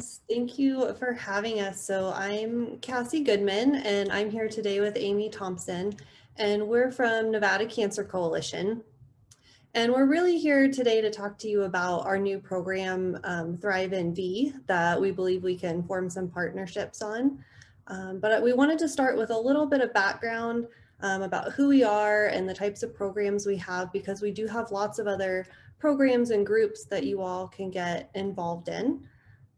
Yes, thank you for having us. So I'm Cassie Goodman, and I'm here today with Amy Thompson, and we're from Nevada Cancer Coalition. And we're really here today to talk to you about our new program, Thrive NV, that we believe we can form some partnerships on. But we wanted to start with a little bit of background about who we are and the types of programs we have, because we do have lots of other programs and groups that you all can get involved in.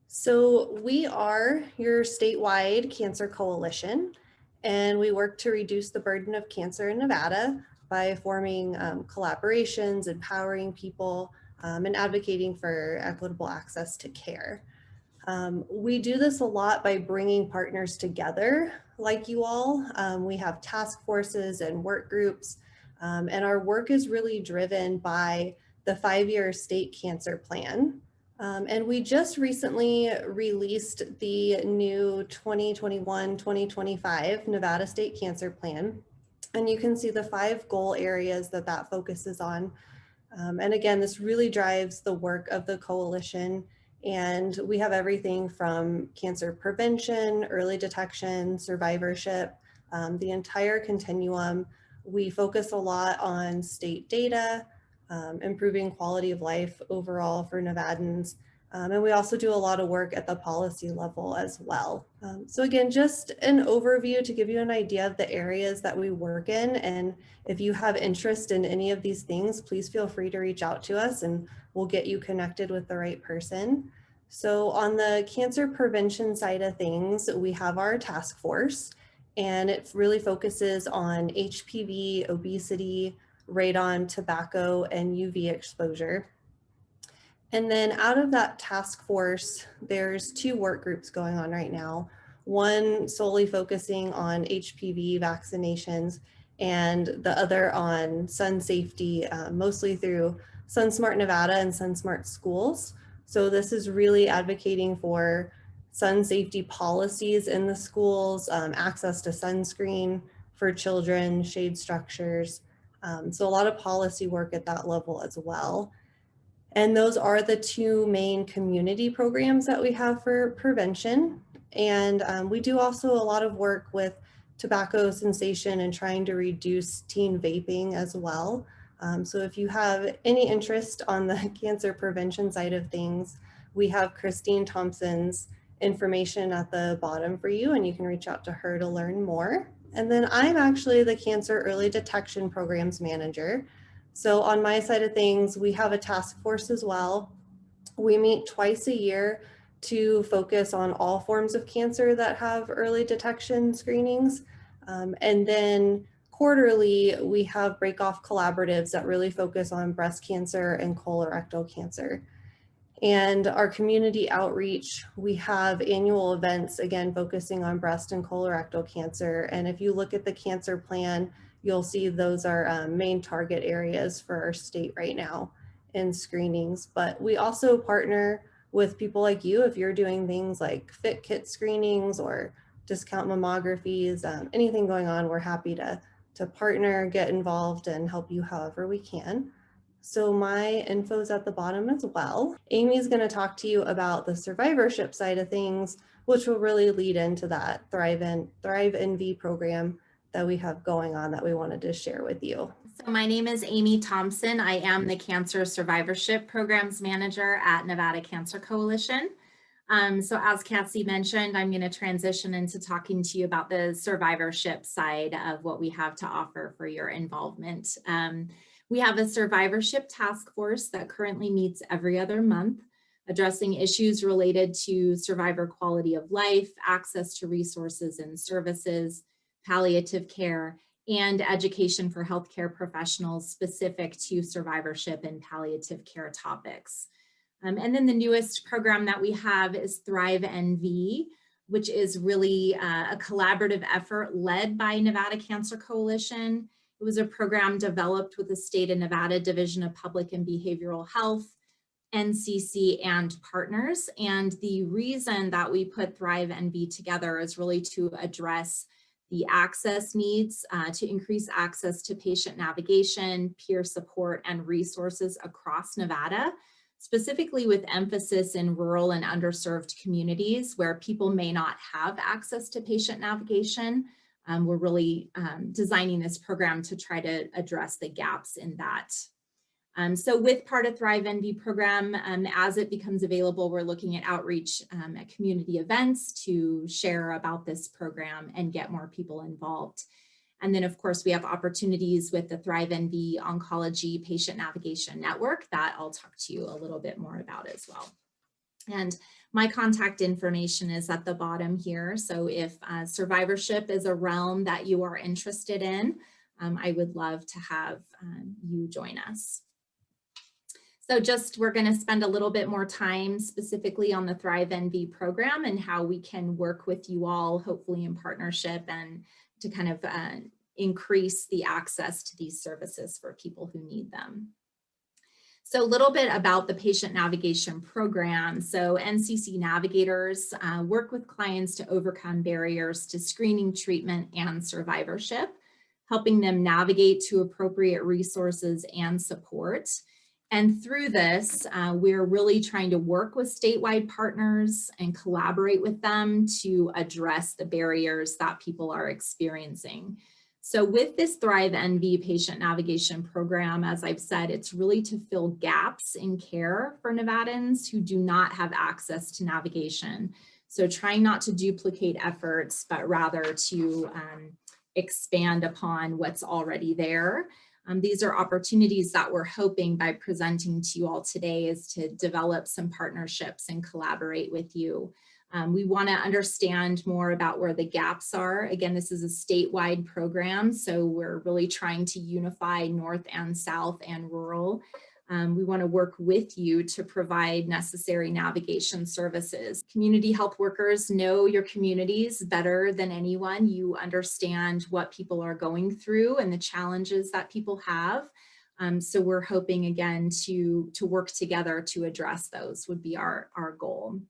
So we are your statewide cancer coalition, and we work to reduce the burden of cancer in Nevada by forming collaborations, empowering people, and advocating for equitable access to care. We do this a lot by bringing partners together like you all. We have task forces and work groups, and our work is really driven by the 5-year state cancer plan. And we just recently released the new 2021-2025 Nevada State Cancer Plan. And you can see the 5 goal areas that focuses on. And again, this really drives the work of the coalition. And we have everything from cancer prevention, early detection, survivorship, the entire continuum. We focus a lot on state data, improving quality of life overall for Nevadans. And we also do a lot of work at the policy level as well. So again, just an overview to give you an idea of the areas that we work in. And if you have interest in any of these things, please feel free to reach out to us and we'll get you connected with the right person. So on the cancer prevention side of things, we have our task force, and it really focuses on HPV, obesity, radon, tobacco, and UV exposure. And then out of that task force, there's 2 work groups going on right now. One solely focusing on HPV vaccinations, and the other on sun safety, mostly through SunSmart Nevada and SunSmart Schools. So this is really advocating for sun safety policies in the schools, access to sunscreen for children, shade structures. So a lot of policy work at that level as well. And those are the 2 main community programs that we have for prevention. And we do also a lot of work with tobacco cessation and trying to reduce teen vaping as well. So if you have any interest on the cancer prevention side of things, we have Christine Thompson's information at the bottom for you, and you can reach out to her to learn more. And then I'm actually the Cancer Early Detection Programs Manager. So on my side of things, we have a task force as well. We meet twice a year to focus on all forms of cancer that have early detection screenings. And then quarterly, we have break-off collaboratives that really focus on breast cancer and colorectal cancer. And our community outreach, we have annual events, again, focusing on breast and colorectal cancer. And if you look at the cancer plan, you'll see those are main target areas for our state right now in screenings. But we also partner with people like you if you're doing things like fit kit screenings or discount mammographies, anything going on, we're happy to partner, get involved, and help you however we can. So my info's at the bottom as well. Amy's going to talk to you about the survivorship side of things, which will really lead into that Thrive NV program that we have going on that we wanted to share with you. So my name is Amy Thompson. I am the Cancer Survivorship Programs Manager at Nevada Cancer Coalition. So as Cassie mentioned, I'm going to transition into talking to you about the survivorship side of what we have to offer for your involvement. We have a survivorship task force that currently meets every other month, addressing issues related to survivor quality of life, access to resources and services, palliative care, and education for healthcare professionals specific to survivorship and palliative care topics. And then the newest program that we have is Thrive NV, which is really a collaborative effort led by Nevada Cancer Coalition. It was a program developed with the State of Nevada Division of Public and Behavioral Health, NCC, and partners. And the reason that we put Thrive NV together is really to address the access needs, to increase access to patient navigation, peer support, and resources across Nevada. specifically with emphasis in rural and underserved communities where people may not have access to patient navigation. We're really designing this program to try to address the gaps in that. So with part of Thrive NV program, as it becomes available, we're looking at outreach at community events to share about this program and get more people involved. And then, of course, we have opportunities with the Thrive NV Oncology Patient Navigation Network that I'll talk to you a little bit more about as well. And my contact information is at the bottom here. So if survivorship is a realm that you are interested in, I would love to have you join us. So we're going to spend a little bit more time specifically on the Thrive NV program and how we can work with you all, hopefully in partnership, and to kind of increase the access to these services for people who need them. So a little bit about the patient navigation program. So NCC navigators work with clients to overcome barriers to screening, treatment, and survivorship, helping them navigate to appropriate resources and support. And through this, we're really trying to work with statewide partners and collaborate with them to address the barriers that people are experiencing. So with this Thrive NV patient navigation program, as I've said, it's really to fill gaps in care for Nevadans who do not have access to navigation. So trying not to duplicate efforts, but rather to expand upon what's already there. These are opportunities that we're hoping by presenting to you all today is to develop some partnerships and collaborate with you. We want to understand more about where the gaps are. Again, this is a statewide program, so we're really trying to unify North and South and rural. We want to work with you to provide necessary navigation services. Community health workers know your communities better than anyone. You understand what people are going through and the challenges that people have. So we're hoping, again, to work together to address those would be our goal.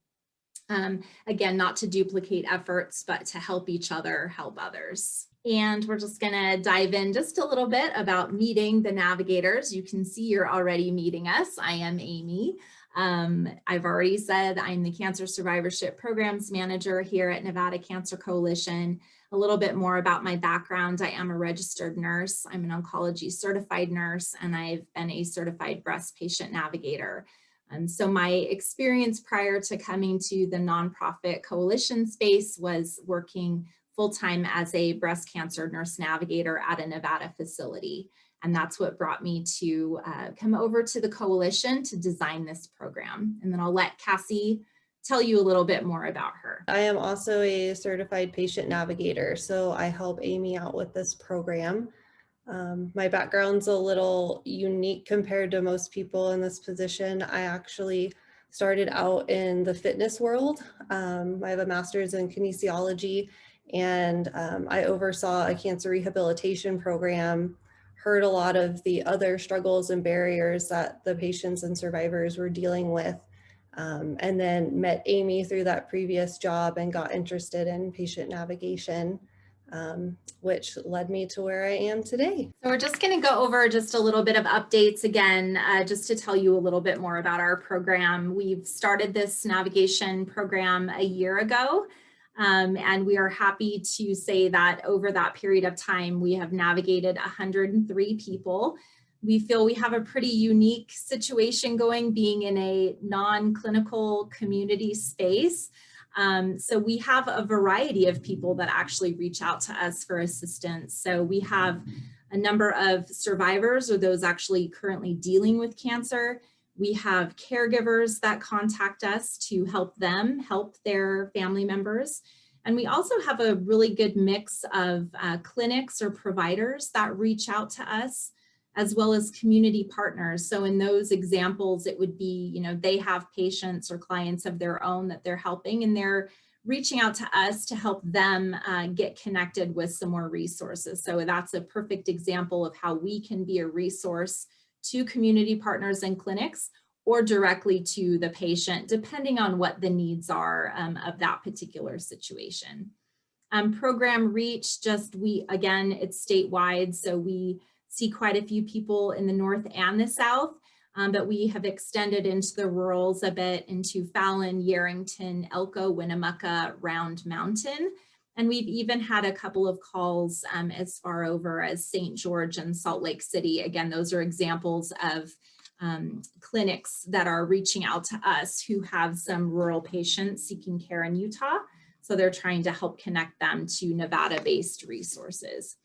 Again, not to duplicate efforts, but to help each other, help others. And we're just gonna dive in just a little bit about meeting the navigators. You can see you're already meeting us. I am Amy. I've already said I'm the Cancer Survivorship Programs Manager here at Nevada Cancer Coalition. A little bit more about my background. I am a registered nurse. I'm an oncology certified nurse, and I've been a certified breast patient navigator. So my experience prior to coming to the nonprofit coalition space was working full-time as a breast cancer nurse navigator at a Nevada facility. And that's what brought me to come over to the coalition to design this program. And then I'll let Cassie tell you a little bit more about her. I am also a certified patient navigator, so I help Amy out with this program. My background's a little unique compared to most people in this position. I actually started out in the fitness world. I have a master's in kinesiology, and I oversaw a cancer rehabilitation program, heard a lot of the other struggles and barriers that the patients and survivors were dealing with, and then met Amy through that previous job and got interested in patient navigation. Which led me to where I am today. So we're just going to go over just a little bit of updates again, just to tell you a little bit more about our program. We've started this navigation program a year ago, and we are happy to say that over that period of time, we have navigated 103 people. We feel we have a pretty unique situation going, being in a non-clinical community space. So we have a variety of people that actually reach out to us for assistance. So we have a number of survivors or those actually currently dealing with cancer. We have caregivers that contact us to help them help their family members. And we also have a really good mix of clinics or providers that reach out to us, as well as community partners. So in those examples, it would be, you know, they have patients or clients of their own that they're helping, and they're reaching out to us to help them get connected with some more resources. So that's a perfect example of how we can be a resource to community partners and clinics, or directly to the patient, depending on what the needs are of that particular situation. Program reach, again, it's statewide, so we see quite a few people in the North and the South. but we have extended into the rurals a bit, into Fallon, Yerington, Elko, Winnemucca, Round Mountain. And we've even had a couple of calls as far over as St. George and Salt Lake City. Again, those are examples of clinics that are reaching out to us who have some rural patients seeking care in Utah. So they're trying to help connect them to Nevada-based resources.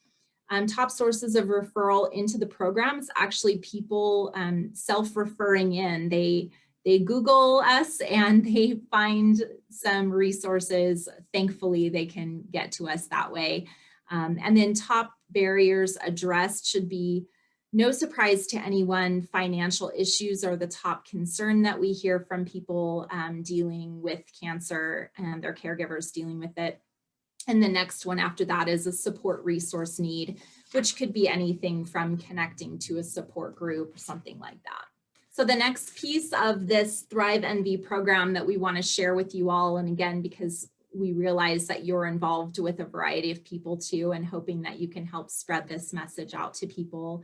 Top sources of referral into the programs, actually people self-referring in. They Google us and they find some resources. Thankfully, they can get to us that way. And then top barriers addressed should be no surprise to anyone. Financial issues are the top concern that we hear from people dealing with cancer and their caregivers dealing with it. And the next one after that is a support resource need, which could be anything from connecting to a support group or something like that. So the next piece of this Thrive NV program that we want to share with you all, and again, because we realize that you're involved with a variety of people too, and hoping that you can help spread this message out to people,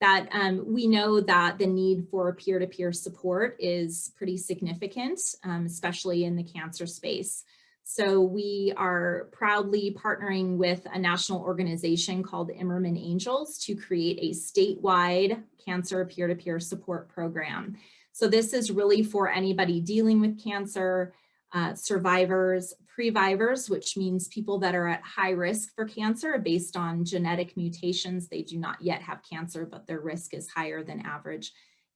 that we know that the need for peer-to-peer support is pretty significant, especially in the cancer space. So we are proudly partnering with a national organization called Immerman Angels to create a statewide cancer peer-to-peer support program. So this is really for anybody dealing with cancer, survivors, previvors, which means people that are at high risk for cancer based on genetic mutations. They do not yet have cancer, but their risk is higher than average,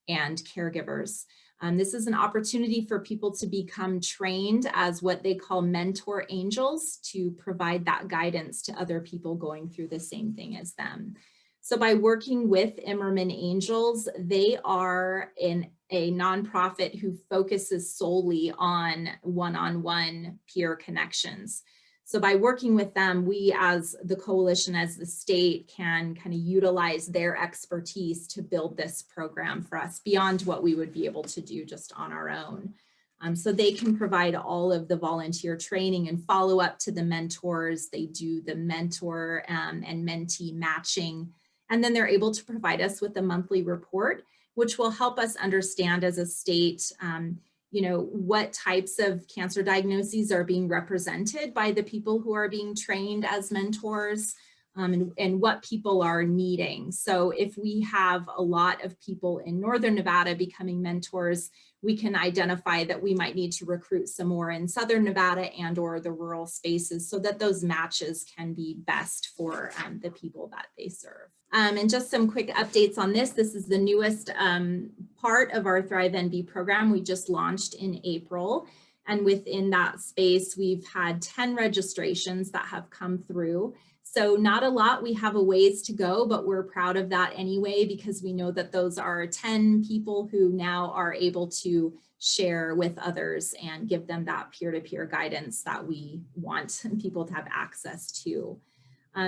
and caregivers. This is an opportunity for people to become trained as what they call mentor angels, to provide that guidance to other people going through the same thing as them. So by working with Immerman Angels, they are a nonprofit who focuses solely on one-on-one peer connections. So by working with them, we as the coalition, as the state, can kind of utilize their expertise to build this program for us beyond what we would be able to do just on our own. So they can provide all of the volunteer training and follow up to the mentors. They do the mentor and mentee matching, and then they're able to provide us with a monthly report, which will help us understand as a state you know, what types of cancer diagnoses are being represented by the people who are being trained as mentors, and what people are needing. So if we have a lot of people in Northern Nevada becoming mentors, we can identify that we might need to recruit some more in Southern Nevada and or the rural spaces, so that those matches can be best for the people that they serve. And just some quick updates on this. This is the newest part of our Thrive NV program. We just launched in April. And within that space, we've had 10 registrations that have come through. So not a lot, we have a ways to go, but we're proud of that anyway, because we know that those are 10 people who now are able to share with others and give them that peer-to-peer guidance that we want people to have access to.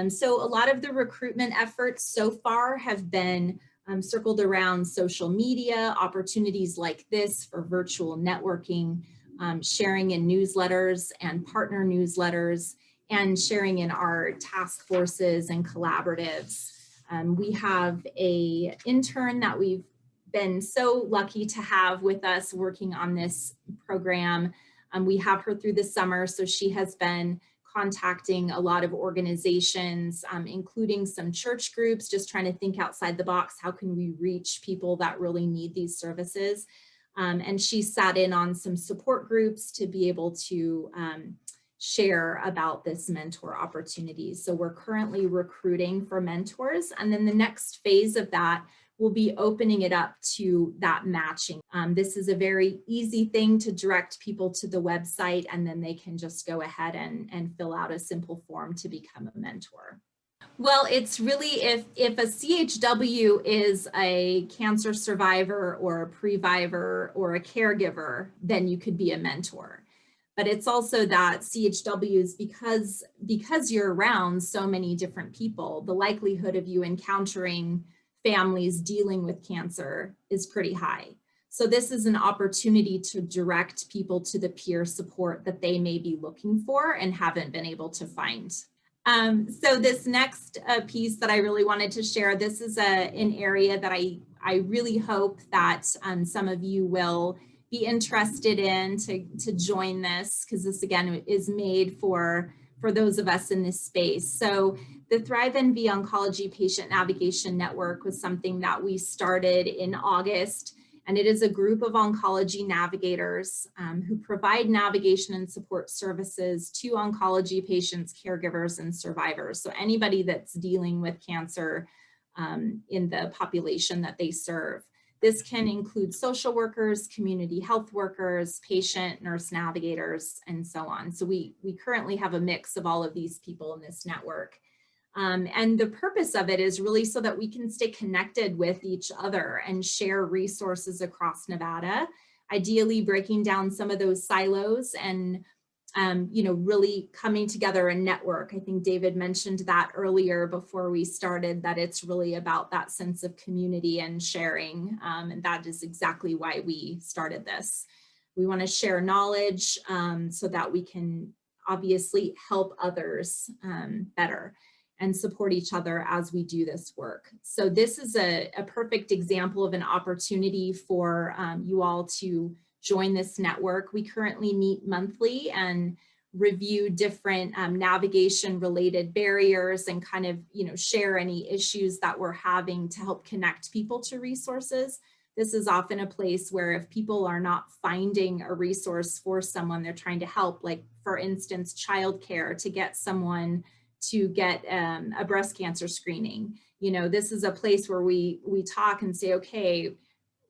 So a lot of the recruitment efforts so far have been circled around social media, opportunities like this for virtual networking, sharing in newsletters and partner newsletters, and sharing in our task forces and collaboratives. We have an intern that we've been so lucky to have with us working on this program. We have her through the summer, so she has been contacting a lot of organizations, including some church groups, just trying to think outside the box. How can we reach people that really need these services? And she sat in on some support groups to be able to share about this mentor opportunity. So we're currently recruiting for mentors, and then the next phase of that will be opening it up to that matching. This is a very easy thing to direct people to the website, and then they can just go ahead and fill out a simple form to become a mentor. Well, it's really, if a CHW is a cancer survivor or a previvor or a caregiver, then you could be a mentor. But it's also that CHWs, because you're around so many different people, the likelihood of you encountering families dealing with cancer is pretty high. So this is an opportunity to direct people to the peer support that they may be looking for and haven't been able to find. So this next piece that I really wanted to share, this is an area that I really hope that some of you will be interested in to join this, because this again is made for those of us in this space. So the Thrive NV Oncology Patient Navigation Network was something that we started in August, and it is a group of oncology navigators who provide navigation and support services to oncology patients, caregivers, and survivors. So anybody that's dealing with cancer in the population that they serve. This can include social workers, community health workers, patient nurse navigators, and so on. So we currently have a mix of all of these people in this network. And the purpose of it is really so that we can stay connected with each other and share resources across Nevada, ideally breaking down some of those silos and really coming together in network. I think David mentioned that earlier before we started, that it's really about that sense of community and sharing. And that is exactly why we started this. We want to share knowledge so that we can obviously help others better and support each other as we do this work. So this is a perfect example of an opportunity for you all to join this network. We currently meet monthly and review different navigation related barriers and kind of, share any issues that we're having to help connect people to resources. This is often a place where if people are not finding a resource for someone they're trying to help, like for instance, childcare, to get someone to get a breast cancer screening. This is a place where we talk and say, okay,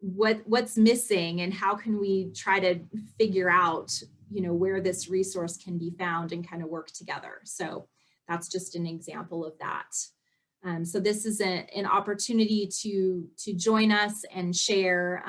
what's missing and how can we try to figure out, where this resource can be found and kind of work together. So that's just an example of that. So this is an opportunity to join us and share.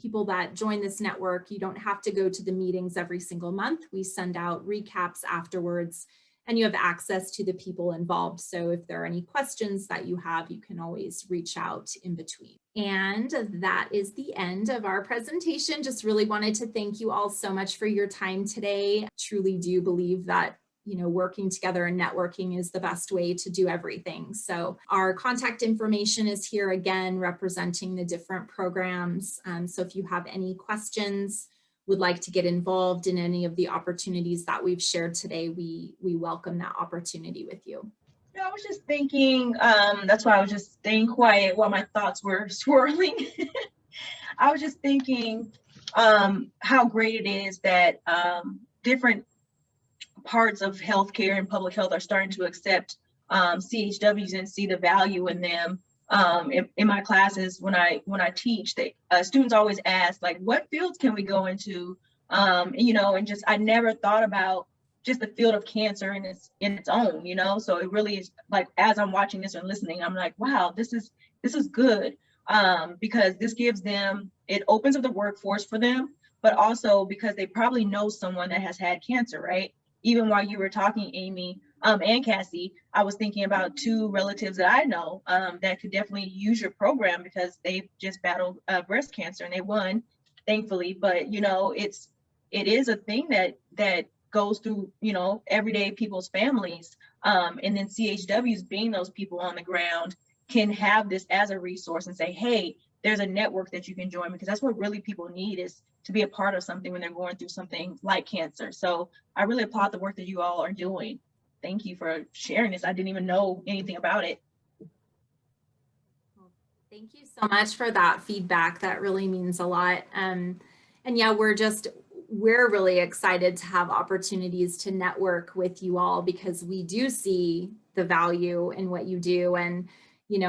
People that join this network, you don't have to go to the meetings every single month. We send out recaps afterwards, and you have access to the people involved. So if there are any questions that you have, you can always reach out in between. And that is the end of our presentation. Just really wanted to thank you all so much for your time today. Truly do believe that working together and networking is the best way to do everything. So our contact information is here again, representing the different programs. So if you have any questions, would like to get involved in any of the opportunities that we've shared today, we welcome that opportunity with you. I was just thinking, that's why I was just staying quiet while my thoughts were swirling. I was just thinking how great it is that different parts of healthcare and public health are starting to accept CHWs and see the value in them. In my classes, when I teach, students always ask, like, what fields can we go into? And just I never thought about just the field of cancer in its own, So it really is like, as I'm watching this and listening, I'm like, wow, this is good, because this gives them, it opens up the workforce for them, but also because they probably know someone that has had cancer, right? Even while you were talking, Amy, and Cassie, I was thinking about two relatives that I know that could definitely use your program because they just battled breast cancer and they won, thankfully. But it is a thing that goes through everyday people's families, and then CHWs, being those people on the ground, can have this as a resource and say, hey, there's a network that you can join, because that's what really people need, is to be a part of something when they're going through something like cancer. So I really applaud the work that you all are doing. Thank you for sharing this. I didn't even know anything about it. Well, thank you so much for that feedback. That really means a lot. And yeah, we're really excited to have opportunities to network with you all, because we do see the value in what you do. And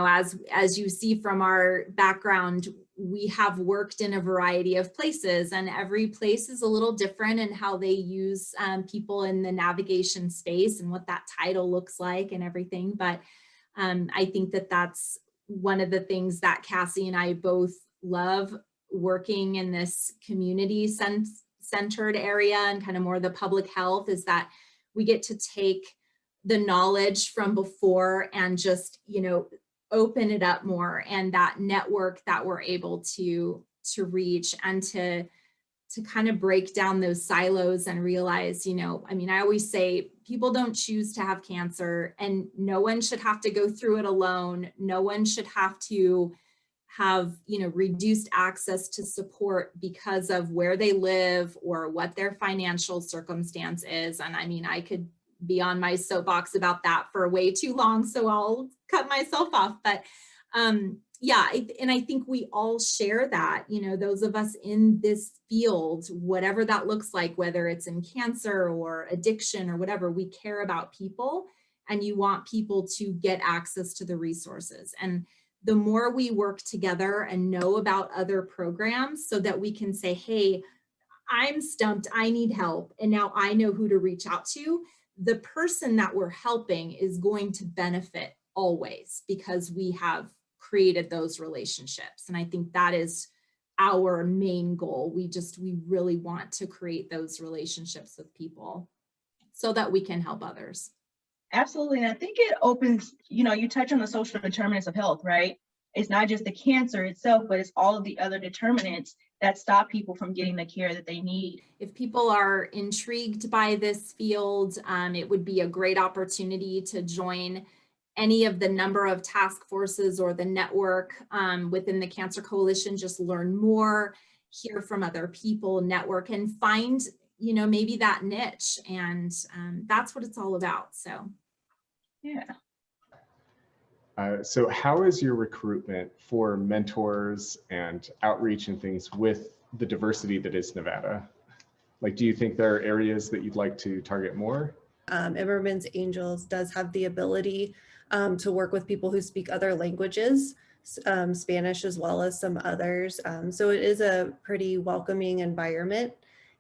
as you see from our background, we have worked in a variety of places, and every place is a little different in how they use people in the navigation space and what that title looks like and everything. But I think that that's one of the things that Cassie and I both love, working in this community centered area and kind of more the public health, is that we get to take the knowledge from before and just, open it up more, and that network that we're able to reach and to kind of break down those silos and realize, I always say people don't choose to have cancer, and no one should have to go through it alone. No one should have to have, reduced access to support because of where they live or what their financial circumstance is. And I mean, I could be on my soapbox about that for way too long, so I'll cut myself off. But yeah, and I think we all share that, those of us in this field, whatever that looks like, whether it's in cancer or addiction or whatever, we care about people, and you want people to get access to the resources. And the more we work together and know about other programs so that we can say, hey, I'm stumped, I need help, and now I know who to reach out to, the person that we're helping is going to benefit always because we have created those relationships. And I think that is our main goal. We really want to create those relationships with people so that we can help others. Absolutely. And I think it opens, you touch on the social determinants of health, right? It's not just the cancer itself, but it's all of the other determinants that stop people from getting the care that they need. If people are intrigued by this field, it would be a great opportunity to join any of the number of task forces or the network within the Cancer Coalition. Just learn more, hear from other people, network, and find, maybe that niche. And that's what it's all about. So, yeah. So how is your recruitment for mentors and outreach and things with the diversity that is Nevada? Like, do you think there are areas that you'd like to target more? Immerman's Angels does have the ability to work with people who speak other languages, Spanish as well as some others. So it is a pretty welcoming environment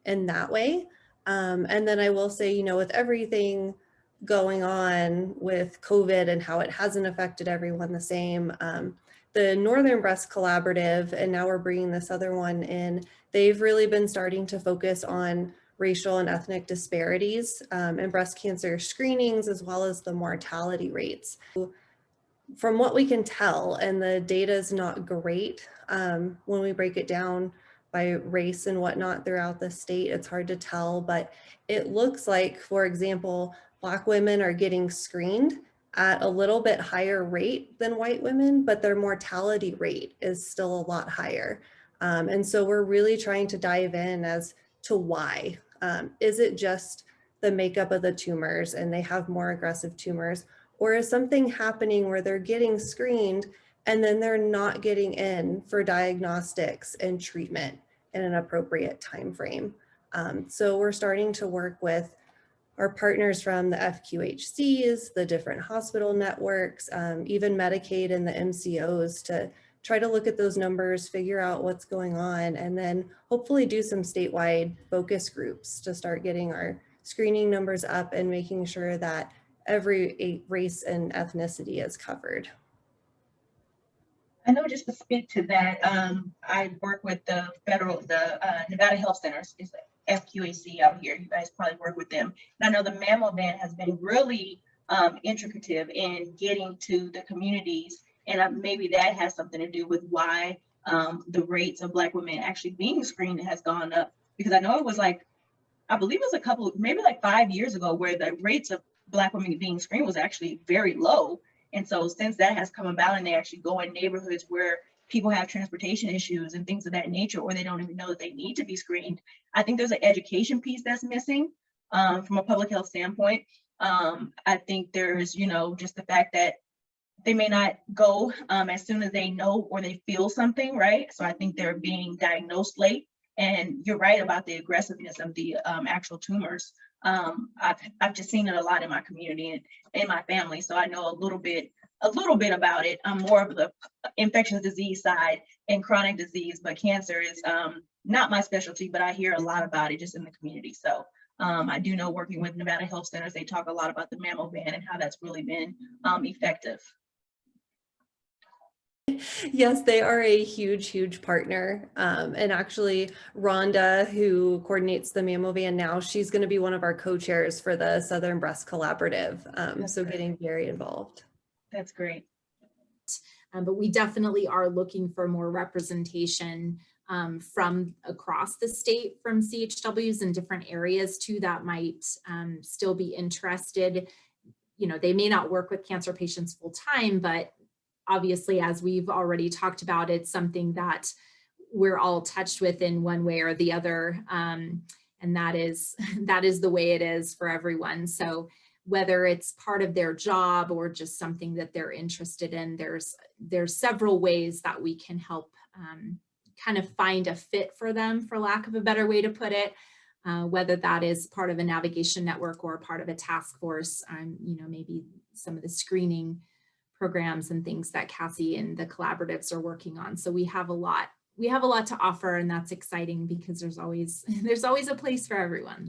in that way. And then I will say, with everything going on with COVID and how it hasn't affected everyone the same, the Northern Breast Collaborative, and now we're bringing this other one in, they've really been starting to focus on racial and ethnic disparities in breast cancer screenings, as well as the mortality rates. From what we can tell, and the data is not great when we break it down by race and whatnot throughout the state, it's hard to tell, but it looks like, for example, Black women are getting screened at a little bit higher rate than white women, but their mortality rate is still a lot higher. And so we're really trying to dive in as to why. Is it just the makeup of the tumors and they have more aggressive tumors? Or is something happening where they're getting screened and then they're not getting in for diagnostics and treatment in an appropriate time frame? So we're starting to work with our partners from the FQHCs, the different hospital networks, even Medicaid and the MCOs to try to look at those numbers, figure out what's going on, and then hopefully do some statewide focus groups to start getting our screening numbers up and making sure that every race and ethnicity is covered. I know, just to speak to that, I work with the Nevada Health Centers, is the FQAC out here. You guys probably work with them. And I know the mammo ban has been really intricative in getting to the communities. And maybe that has something to do with why the rates of Black women actually being screened has gone up. Because I know it was like, I believe it was maybe like 5 years ago, where the rates of Black women being screened was actually very low. And so since that has come about and they actually go in neighborhoods where people have transportation issues and things of that nature, or they don't even know that they need to be screened, I think there's an education piece that's missing from a public health standpoint. I think there's, just the fact that they may not go as soon as they know or they feel something, right? So I think they're being diagnosed late. And you're right about the aggressiveness of the actual tumors. I've just seen it a lot in my community and in my family, so I know a little bit about it. I'm more of the infectious disease side and chronic disease, but cancer is not my specialty, but I hear a lot about it just in the community. So I do know, working with Nevada Health Centers, they talk a lot about the mammo ban and how that's really been effective. Yes, they are a huge, huge partner. And actually, Rhonda, who coordinates the mammo ban now, she's going to be one of our co-chairs for the Southern Breast Collaborative. So great. Getting very involved. That's great. But we definitely are looking for more representation from across the state, from CHWs in different areas too, that might still be interested. They may not work with cancer patients full time, but obviously, as we've already talked about, it's something that we're all touched with in one way or the other. And that is the way it is for everyone. So whether it's part of their job or just something that they're interested in, there's several ways that we can help kind of find a fit for them, for lack of a better way to put it. Whether that is part of a navigation network or part of a task force, maybe some of the screening programs and things that Cassie and the collaboratives are working on. So we have a lot to offer, and that's exciting because there's always a place for everyone.